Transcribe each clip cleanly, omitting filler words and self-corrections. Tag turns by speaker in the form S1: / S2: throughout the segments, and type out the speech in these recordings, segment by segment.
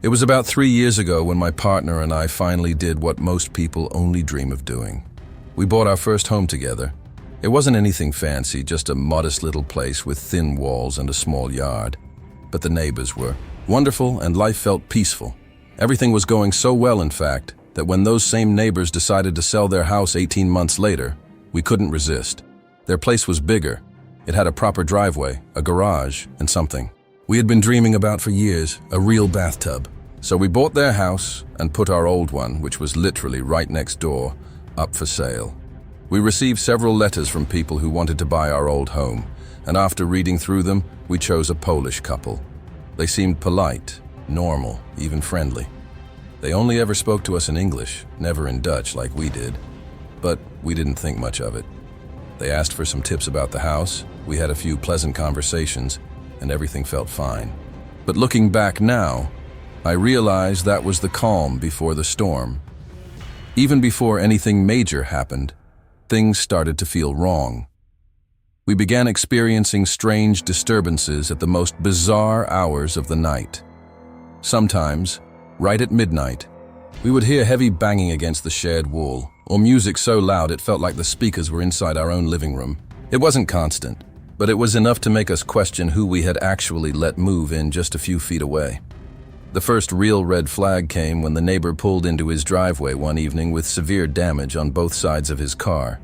S1: It was about 3 years ago when my partner and I finally did what most people only dream of doing. We bought our first home together. It wasn't anything fancy, just a modest little place with thin walls and a small yard. But the neighbors were wonderful and life felt peaceful. Everything was going so well, in fact, that when those same neighbors decided to sell their house 18 months later, we couldn't resist. Their place was bigger. It had a proper driveway, a garage, and something we had been dreaming about for years, a real bathtub. So we bought their house and put our old one, which was literally right next door, up for sale. We received several letters from people who wanted to buy our old home, and after reading through them, we chose a Polish couple. They seemed polite, normal, even friendly. They only ever spoke to us in English, never in Dutch like we did. But we didn't think much of it. They asked for some tips about the house, we had a few pleasant conversations, and everything felt fine. But looking back now, I realized that was the calm before the storm. Even before anything major happened, things started to feel wrong. We began experiencing strange disturbances at the most bizarre hours of the night. Sometimes, right at midnight, we would hear heavy banging against the shared wall, or music so loud it felt like the speakers were inside our own living room. It wasn't constant, but it was enough to make us question who we had actually let move in just a few feet away. The first real red flag came when the neighbor pulled into his driveway one evening with severe damage on both sides of his car.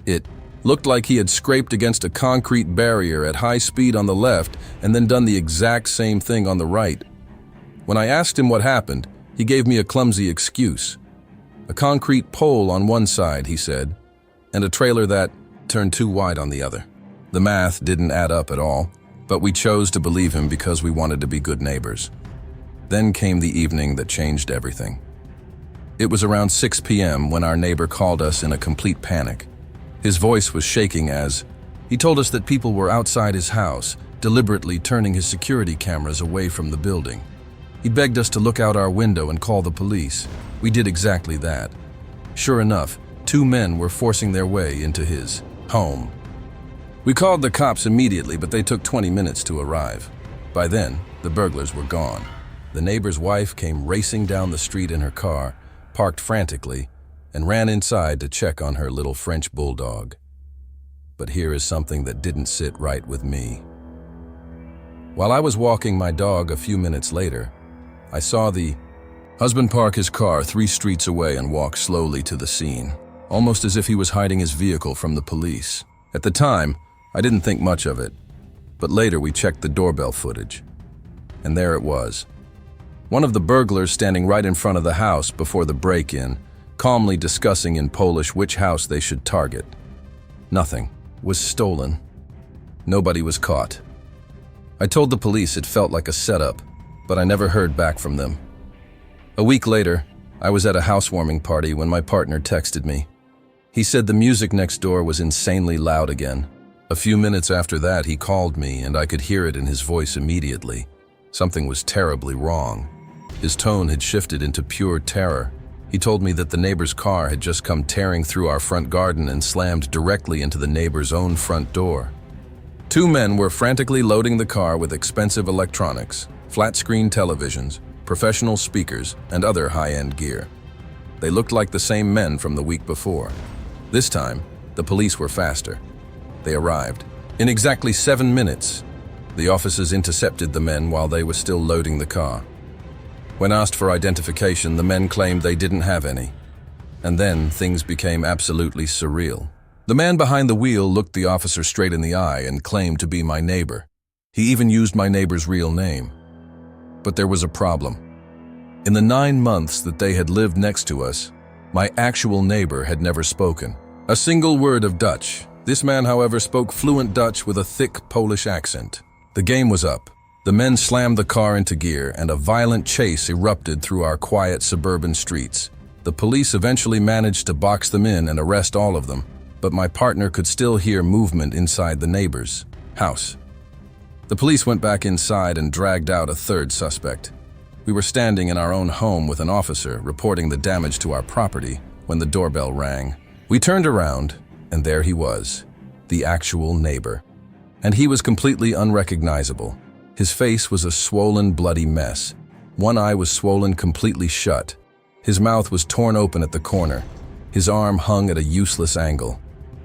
S1: It looked like he had scraped against a concrete barrier at high speed on the left and then done the exact same thing on the right. When I asked him what happened, he gave me a clumsy excuse. A concrete pole on one side, he said, and a trailer that turned too wide on the other. The math didn't add up at all, but we chose to believe him because we wanted to be good neighbors. Then came the evening that changed everything. It was around 6 p.m. when our neighbor called us in a complete panic. His voice was shaking as he told us that people were outside his house, deliberately turning his security cameras away from the building. He begged us to look out our window and call the police. We did exactly that. Sure enough, 2 men were forcing their way into his home. We called the cops immediately, but they took 20 minutes to arrive. By then, the burglars were gone. The neighbor's wife came racing down the street in her car, parked frantically, and ran inside to check on her little French bulldog. But here is something that didn't sit right with me. While I was walking my dog a few minutes later, I saw the husband park his car 3 streets away and walk slowly to the scene, almost as if he was hiding his vehicle from the police. At the time, I didn't think much of it, but later we checked the doorbell footage, and there it was. One of the burglars standing right in front of the house before the break-in, calmly discussing in Polish which house they should target. Nothing was stolen. Nobody was caught. I told the police it felt like a setup, but I never heard back from them. A week later, I was at a housewarming party when my partner texted me. He said the music next door was insanely loud again. A few minutes after that, he called me and I could hear it in his voice immediately. Something was terribly wrong. His tone had shifted into pure terror. He told me that the neighbor's car had just come tearing through our front garden and slammed directly into the neighbor's own front door. 2 men were frantically loading the car with expensive electronics, flat-screen televisions, professional speakers, and other high-end gear. They looked like the same men from the week before. This time, the police were faster. They arrived. In exactly 7 minutes, the officers intercepted the men while they were still loading the car. When asked for identification, the men claimed they didn't have any. And then things became absolutely surreal. The man behind the wheel looked the officer straight in the eye and claimed to be my neighbor. He even used my neighbor's real name. But there was a problem. In the 9 months that they had lived next to us, my actual neighbor had never spoken a single word of Dutch. This man, however, spoke fluent Dutch with a thick Polish accent. The game was up. The men slammed the car into gear, and a violent chase erupted through our quiet suburban streets. The police eventually managed to box them in and arrest all of them, but my partner could still hear movement inside the neighbor's house. The police went back inside and dragged out a 3rd suspect. We were standing in our own home with an officer reporting the damage to our property when the doorbell rang. We turned around, and there he was, the actual neighbor. And he was completely unrecognizable. His face was a swollen, bloody mess. One eye was swollen completely shut. His mouth was torn open at the corner. His arm hung at a useless angle.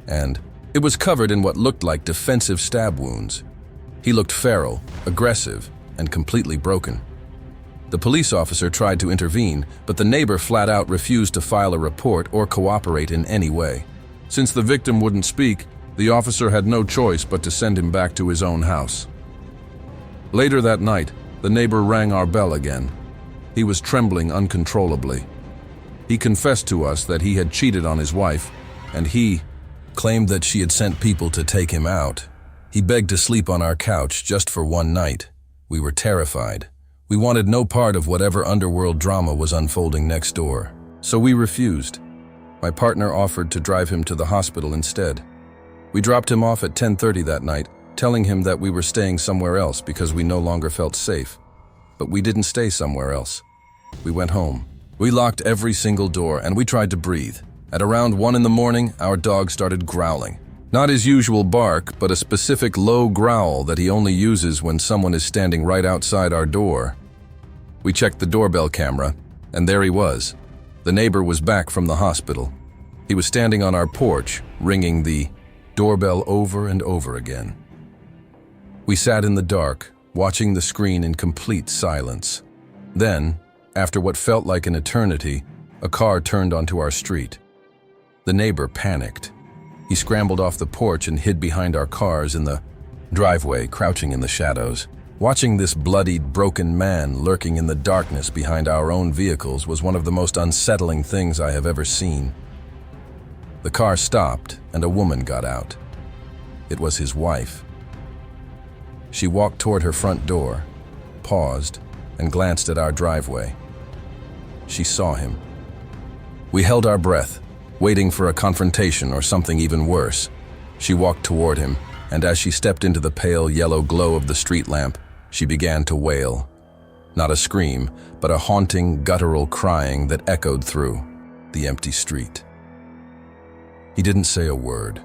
S1: And it was covered in what looked like defensive stab wounds. He looked feral, aggressive, and completely broken. The police officer tried to intervene, but the neighbor flat out refused to file a report or cooperate in any way. Since the victim wouldn't speak, the officer had no choice but to send him back to his own house. Later that night, the neighbor rang our bell again. He was trembling uncontrollably. He confessed to us that he had cheated on his wife, and he claimed that she had sent people to take him out. He begged to sleep on our couch just for one night. We were terrified. We wanted no part of whatever underworld drama was unfolding next door, so we refused. My partner offered to drive him to the hospital instead. We dropped him off at 10:30 that night, telling him that we were staying somewhere else because we no longer felt safe. But we didn't stay somewhere else. We went home. We locked every single door and we tried to breathe. At around 1 in the morning, our dog started growling. Not his usual bark, but a specific low growl that he only uses when someone is standing right outside our door. We checked the doorbell camera, and there he was. The neighbor was back from the hospital. He was standing on our porch, ringing the doorbell over and over again. We sat in the dark, watching the screen in complete silence. Then, after what felt like an eternity, a car turned onto our street. The neighbor panicked. He scrambled off the porch and hid behind our cars in the driveway, crouching in the shadows. Watching this bloodied, broken man lurking in the darkness behind our own vehicles was one of the most unsettling things I have ever seen. The car stopped and a woman got out. It was his wife. She walked toward her front door, paused, and glanced at our driveway. She saw him. We held our breath, waiting for a confrontation or something even worse. She walked toward him, and as she stepped into the pale yellow glow of the street lamp, she began to wail. Not a scream, but a haunting, guttural crying that echoed through the empty street. He didn't say a word.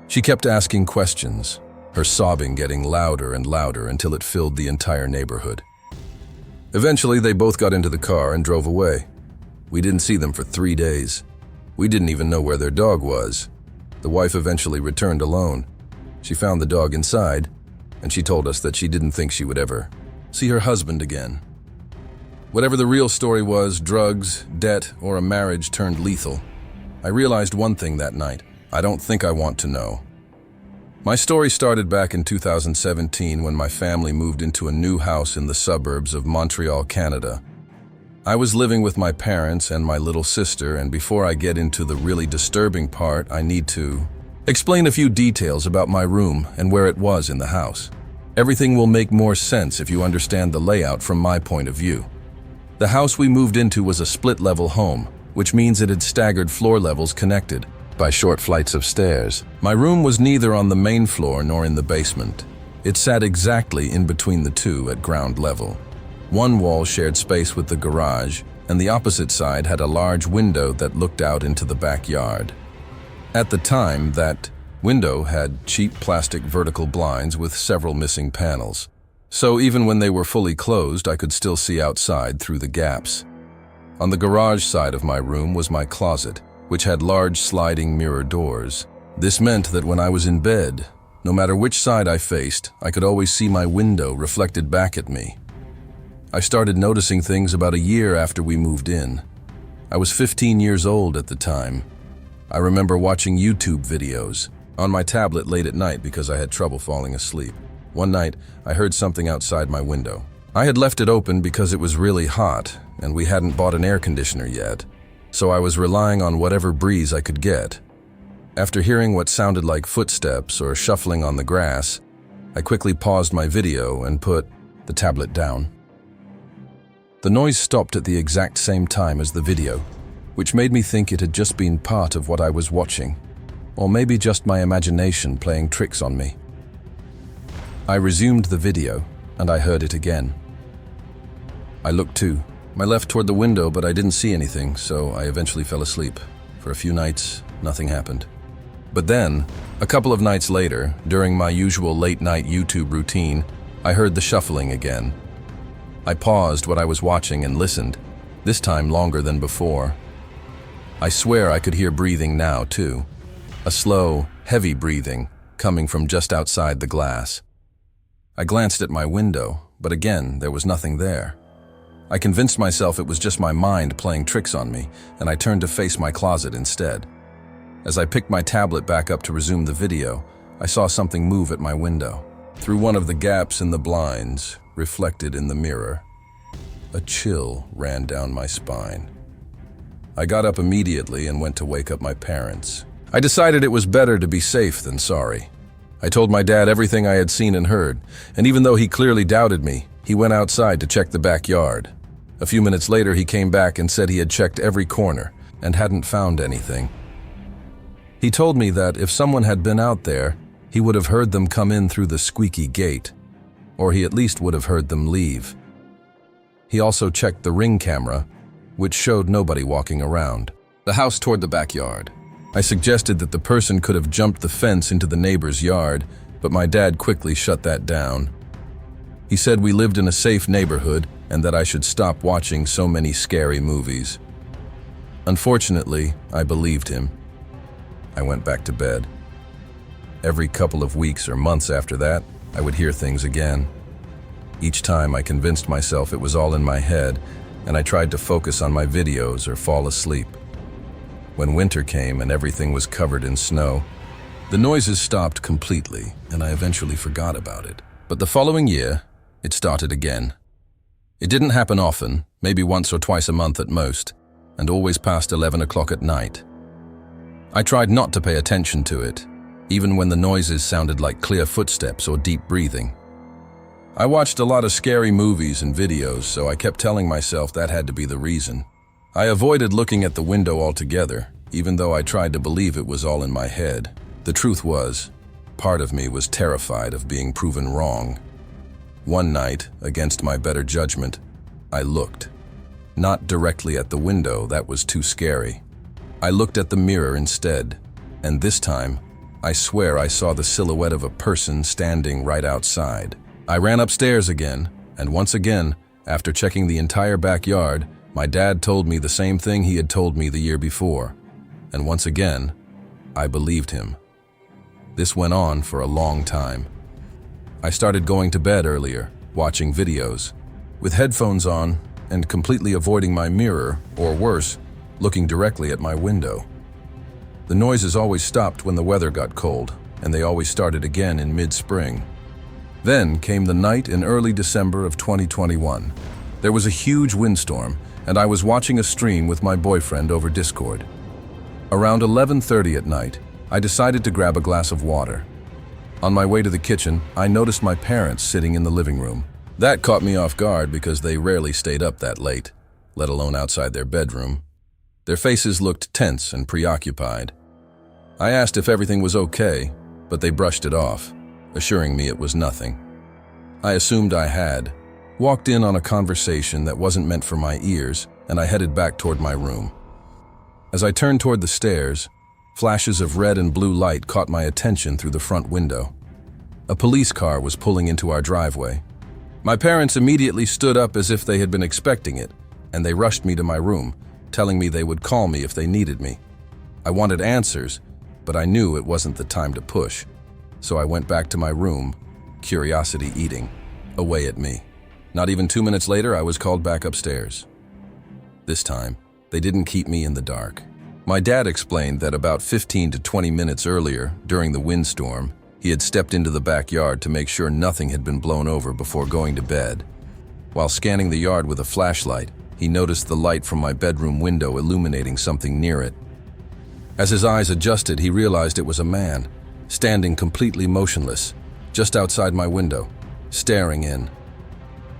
S1: She kept asking questions, her sobbing getting louder and louder until it filled the entire neighborhood. Eventually, they both got into the car and drove away. We didn't see them for 3 days. We didn't even know where their dog was. The wife eventually returned alone. She found the dog inside, and she told us that she didn't think she would ever see her husband again. Whatever the real story was, drugs, debt, or a marriage turned lethal, I realized one thing that night: I don't think I want to know. My story started back in 2017 when my family moved into a new house in the suburbs of Montreal, Canada. I was living with my parents and my little sister, and before I get into the really disturbing part, I need to explain a few details about my room and where it was in the house. Everything will make more sense if you understand the layout from my point of view. The house we moved into was a split-level home, which means it had staggered floor levels connected by short flights of stairs. My room was neither on the main floor nor in the basement. It sat exactly in between the two at ground level. One wall shared space with the garage, and the opposite side had a large window that looked out into the backyard. At the time, that window had cheap plastic vertical blinds with several missing panels. So even when they were fully closed, I could still see outside through the gaps. On the garage side of my room was my closet, which had large sliding mirror doors. This meant that when I was in bed, no matter which side I faced, I could always see my window reflected back at me. I started noticing things about a year after we moved in. I was 15 years old at the time. I remember watching YouTube videos on my tablet late at night because I had trouble falling asleep. One night, I heard something outside my window. I had left it open because it was really hot, and we hadn't bought an air conditioner yet, so I was relying on whatever breeze I could get. After hearing what sounded like footsteps or shuffling on the grass, I quickly paused my video and put the tablet down. The noise stopped at the exact same time as the video, which made me think it had just been part of what I was watching, or maybe just my imagination playing tricks on me. I resumed the video, and I heard it again. I looked too. I left toward the window, but I didn't see anything, so I eventually fell asleep. For a few nights, nothing happened. But then, a couple of nights later, during my usual late-night YouTube routine, I heard the shuffling again. I paused what I was watching and listened, this time longer than before. I swear I could hear breathing now, too. A slow, heavy breathing coming from just outside the glass. I glanced at my window, but again, there was nothing there. I convinced myself it was just my mind playing tricks on me, and I turned to face my closet instead. As I picked my tablet back up to resume the video, I saw something move at my window. Through one of the gaps in the blinds, reflected in the mirror, a chill ran down my spine. I got up immediately and went to wake up my parents. I decided it was better to be safe than sorry. I told my dad everything I had seen and heard, and even though he clearly doubted me, he went outside to check the backyard. A few minutes later, he came back and said he had checked every corner and hadn't found anything. He told me that if someone had been out there, he would have heard them come in through the squeaky gate, or he at least would have heard them leave. He also checked the Ring camera, which showed nobody walking around. The house toward the backyard. I suggested that the person could have jumped the fence into the neighbor's yard, but my dad quickly shut that down. He said we lived in a safe neighborhood and that I should stop watching so many scary movies. Unfortunately, I believed him. I went back to bed. Every couple of weeks or months after that, I would hear things again. Each time I convinced myself it was all in my head, and I tried to focus on my videos or fall asleep. When winter came and everything was covered in snow, the noises stopped completely, and I eventually forgot about it. But the following year, it started again. It didn't happen often, maybe once or twice a month at most, and always past 11 o'clock at night. I tried not to pay attention to it, even when the noises sounded like clear footsteps or deep breathing. I watched a lot of scary movies and videos, so I kept telling myself that had to be the reason. I avoided looking at the window altogether, even though I tried to believe it was all in my head. The truth was, part of me was terrified of being proven wrong. One night, against my better judgment, I looked. Not directly at the window, that was too scary. I looked at the mirror instead, and this time, I swear I saw the silhouette of a person standing right outside. I ran upstairs again, and once again, after checking the entire backyard, my dad told me the same thing he had told me the year before. And once again, I believed him. This went on for a long time. I started going to bed earlier, watching videos, with headphones on and completely avoiding my mirror, or worse, looking directly at my window. The noises always stopped when the weather got cold, and they always started again in mid-spring. Then came the night in early December of 2021. There was a huge windstorm, and I was watching a stream with my boyfriend over Discord. Around 11:30 at night, I decided to grab a glass of water. On my way to the kitchen, I noticed my parents sitting in the living room. That caught me off guard because they rarely stayed up that late, let alone outside their bedroom. Their faces looked tense and preoccupied. I asked if everything was okay, but they brushed it off, assuring me it was nothing. I assumed I had, walked in on a conversation that wasn't meant for my ears, and I headed back toward my room. As I turned toward the stairs, flashes of red and blue light caught my attention through the front window. A police car was pulling into our driveway. My parents immediately stood up as if they had been expecting it, and they rushed me to my room, telling me they would call me if they needed me. I wanted answers, but I knew it wasn't the time to push, so I went back to my room, curiosity eating away at me. Not even 2 minutes later, I was called back upstairs. This time, they didn't keep me in the dark. My dad explained that about 15 to 20 minutes earlier, during the windstorm, he had stepped into the backyard to make sure nothing had been blown over before going to bed. While scanning the yard with a flashlight, he noticed the light from my bedroom window illuminating something near it. As his eyes adjusted, he realized it was a man, standing completely motionless, just outside my window, staring in.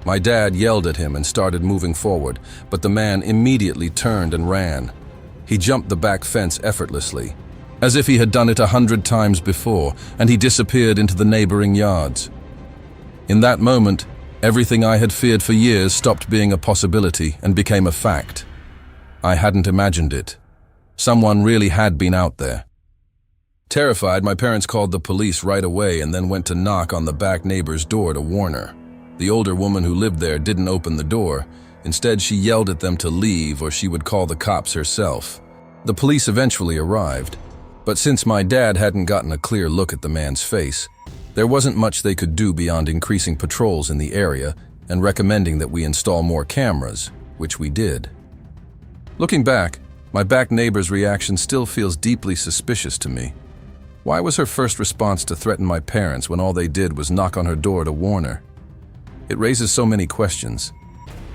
S1: My dad yelled at him and started moving forward, but the man immediately turned and ran. He jumped the back fence effortlessly, as if he had done it 100 times before, and he disappeared into the neighboring yards. In that moment, everything I had feared for years stopped being a possibility and became a fact. I hadn't imagined it. Someone really had been out there. Terrified, my parents called the police right away and then went to knock on the back neighbor's door to warn her. The older woman who lived there didn't open the door. Instead, she yelled at them to leave or she would call the cops herself. The police eventually arrived, but since my dad hadn't gotten a clear look at the man's face, there wasn't much they could do beyond increasing patrols in the area and recommending that we install more cameras, which we did. Looking back, my back neighbor's reaction still feels deeply suspicious to me. Why was her first response to threaten my parents when all they did was knock on her door to warn her? It raises so many questions.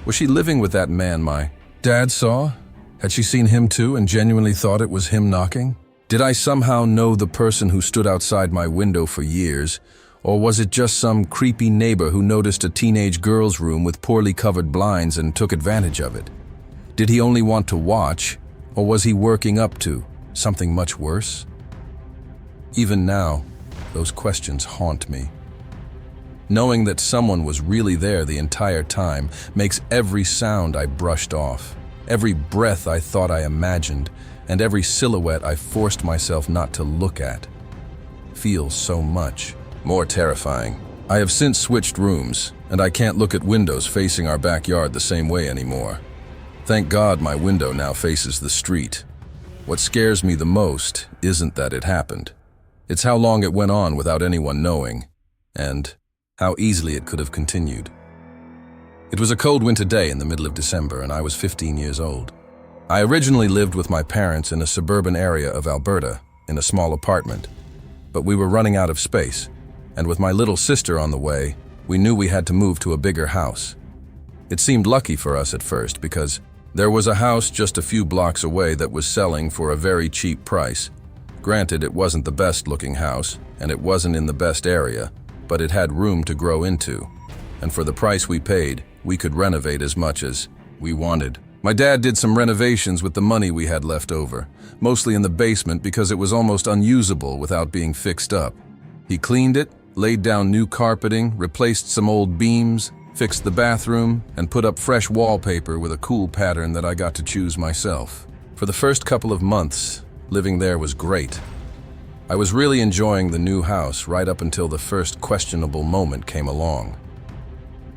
S1: Was she living with that man my dad saw? Had she seen him too and genuinely thought it was him knocking? Did I somehow know the person who stood outside my window for years? Or was it just some creepy neighbor who noticed a teenage girl's room with poorly covered blinds and took advantage of it? Did he only want to watch, or was he working up to something much worse? Even now, those questions haunt me. Knowing that someone was really there the entire time makes every sound I brushed off, every breath I thought I imagined, and every silhouette I forced myself not to look at feel so much more terrifying. I have since switched rooms, and I can't look at windows facing our backyard the same way anymore. Thank God my window now faces the street. What scares me the most isn't that it happened. It's how long it went on without anyone knowing, and how easily it could have continued. It was a cold winter day in the middle of December, and I was 15 years old. I originally lived with my parents in a suburban area of Alberta, in a small apartment. But we were running out of space, and with my little sister on the way, we knew we had to move to a bigger house. It seemed lucky for us at first because there was a house just a few blocks away that was selling for a very cheap price. Granted, it wasn't the best-looking house, and it wasn't in the best area, but it had room to grow into. And for the price we paid, we could renovate as much as we wanted. My dad did some renovations with the money we had left over, mostly in the basement because it was almost unusable without being fixed up. He cleaned it, laid down new carpeting, replaced some old beams, fixed the bathroom, and put up fresh wallpaper with a cool pattern that I got to choose myself. For the first couple of months, living there was great. I was really enjoying the new house right up until the first questionable moment came along.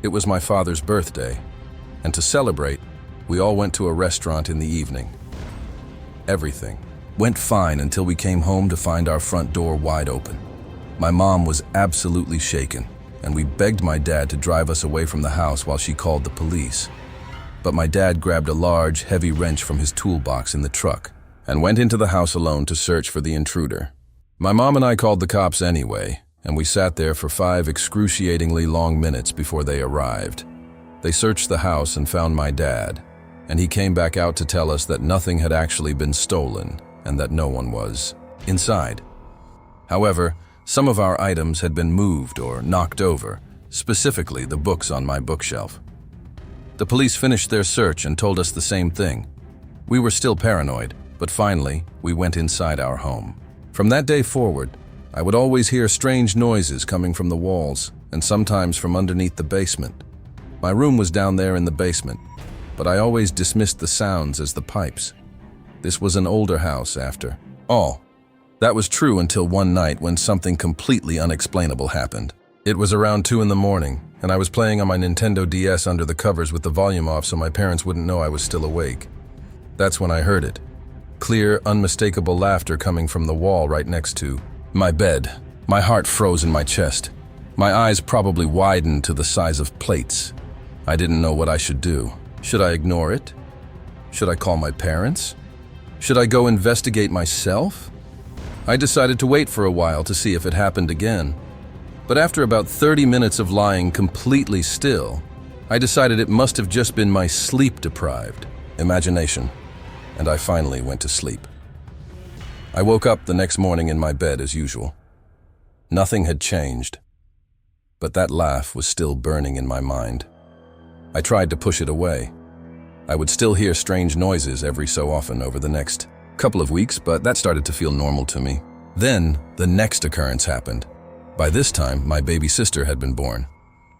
S1: It was my father's birthday, and to celebrate, we all went to a restaurant in the evening. Everything went fine until we came home to find our front door wide open. My mom was absolutely shaken, and we begged my dad to drive us away from the house while she called the police. But my dad grabbed a large, heavy wrench from his toolbox in the truck and went into the house alone to search for the intruder. My mom and I called the cops anyway, and we sat there for 5 excruciatingly long minutes before they arrived. They searched the house and found my dad, and he came back out to tell us that nothing had actually been stolen and that no one was inside. However, some of our items had been moved or knocked over, specifically the books on my bookshelf. The police finished their search and told us the same thing. We were still paranoid, but finally, we went inside our home. From that day forward, I would always hear strange noises coming from the walls and sometimes from underneath the basement. My room was down there in the basement, but I always dismissed the sounds as the pipes. This was an older house after all. That was true until one night when something completely unexplainable happened. It was around 2 in the morning, and I was playing on my Nintendo DS under the covers with the volume off so my parents wouldn't know I was still awake. That's when I heard it. Clear, unmistakable laughter coming from the wall right next to my bed. My heart froze in my chest. My eyes probably widened to the size of plates. I didn't know what I should do. Should I ignore it? Should I call my parents? Should I go investigate myself? I decided to wait for a while to see if it happened again. But after about 30 minutes of lying completely still, I decided it must have just been my sleep-deprived imagination, and I finally went to sleep. I woke up the next morning in my bed as usual. Nothing had changed, but that laugh was still burning in my mind. I tried to push it away. I would still hear strange noises every so often over the next couple of weeks, but that started to feel normal to me. Then, the next occurrence happened. By this time, my baby sister had been born.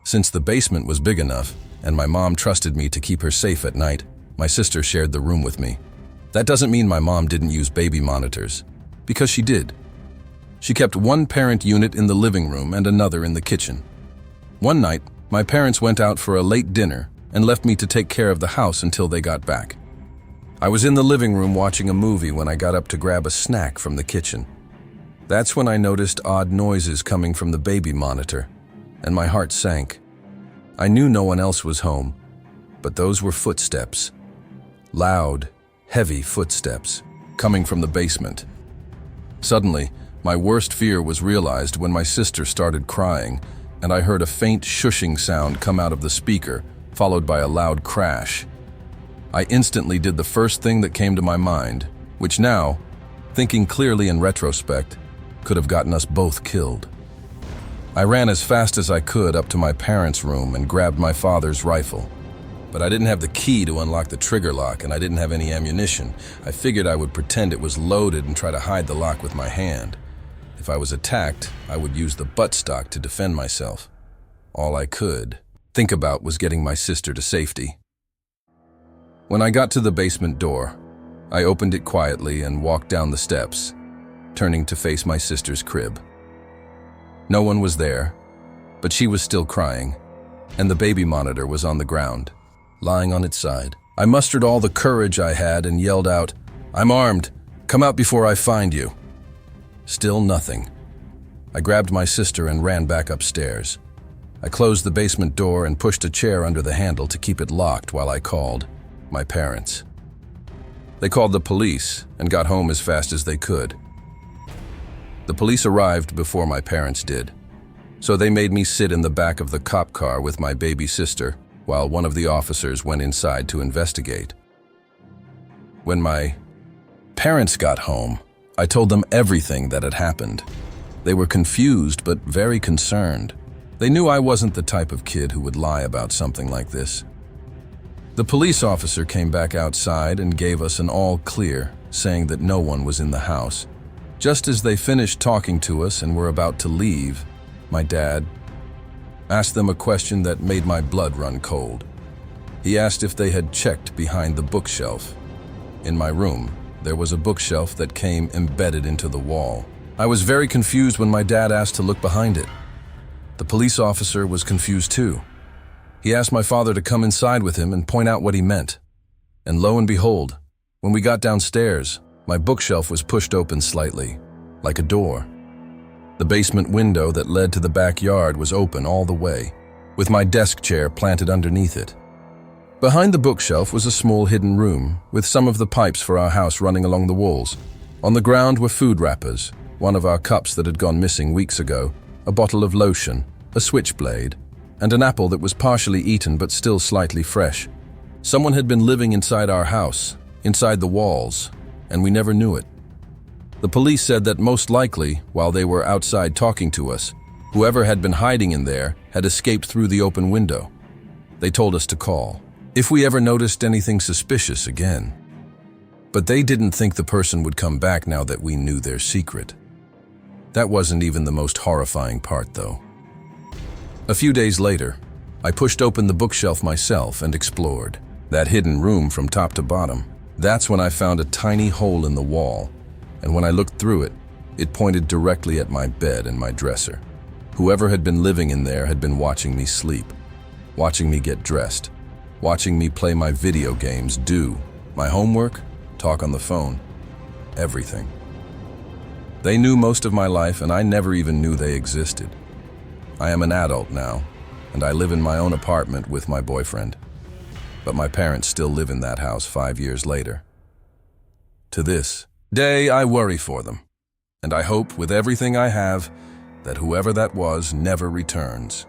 S1: Since the basement was big enough, and my mom trusted me to keep her safe at night, my sister shared the room with me. That doesn't mean my mom didn't use baby monitors, because she did. She kept one parent unit in the living room and another in the kitchen. One night, My parents went out for a late dinner and left me to take care of the house until they got back. I was in the living room watching a movie when I got up to grab a snack from the kitchen. That's when I noticed odd noises coming from the baby monitor, and my heart sank. I knew no one else was home, but those were footsteps. Loud, heavy footsteps, coming from the basement. Suddenly, my worst fear was realized when my sister started crying, and I heard a faint shushing sound come out of the speaker, followed by a loud crash. I instantly did the first thing that came to my mind, which now, thinking clearly in retrospect, could have gotten us both killed. I ran as fast as I could up to my parents' room and grabbed my father's rifle. But I didn't have the key to unlock the trigger lock, and I didn't have any ammunition. I figured I would pretend it was loaded and try to hide the lock with my hand. If I was attacked, I would use the buttstock to defend myself. All I could think about was getting my sister to safety. When I got to the basement door, I opened it quietly and walked down the steps, turning to face my sister's crib. No one was there, but she was still crying, and the baby monitor was on the ground, lying on its side. I mustered all the courage I had and yelled out, "I'm armed! Come out before I find you!" Still nothing. I grabbed my sister and ran back upstairs. I closed the basement door and pushed a chair under the handle to keep it locked while I called my parents. They called the police and got home as fast as they could. The police arrived before my parents did, so they made me sit in the back of the cop car with my baby sister while one of the officers went inside to investigate. When my parents got home, I told them everything that had happened. They were confused but very concerned. They knew I wasn't the type of kid who would lie about something like this. The police officer came back outside and gave us an all clear, saying that no one was in the house. Just as they finished talking to us and were about to leave, my dad asked them a question that made my blood run cold. He asked if they had checked behind the bookshelf. In my room, there was a bookshelf that came embedded into the wall. I was very confused when my dad asked to look behind it. The police officer was confused too. He asked my father to come inside with him and point out what he meant. And lo and behold, when we got downstairs, my bookshelf was pushed open slightly, like a door. The basement window that led to the backyard was open all the way, with my desk chair planted underneath it. Behind the bookshelf was a small hidden room, with some of the pipes for our house running along the walls. On the ground were food wrappers, one of our cups that had gone missing weeks ago, a bottle of lotion, a switchblade, and an apple that was partially eaten but still slightly fresh. Someone had been living inside our house, inside the walls, and we never knew it. The police said that most likely, while they were outside talking to us, whoever had been hiding in there had escaped through the open window. They told us to call if we ever noticed anything suspicious again. But they didn't think the person would come back now that we knew their secret. That wasn't even the most horrifying part, though. A few days later, I pushed open the bookshelf myself and explored that hidden room from top to bottom. That's when I found a tiny hole in the wall, and when I looked through it, it pointed directly at my bed and my dresser. Whoever had been living in there had been watching me sleep, watching me get dressed, watching me play my video games, do my homework, talk on the phone, everything. They knew most of my life, and I never even knew they existed. I am an adult now, and I live in my own apartment with my boyfriend. But my parents still live in that house 5 years later. To this day, I worry for them, and I hope with everything I have that whoever that was never returns.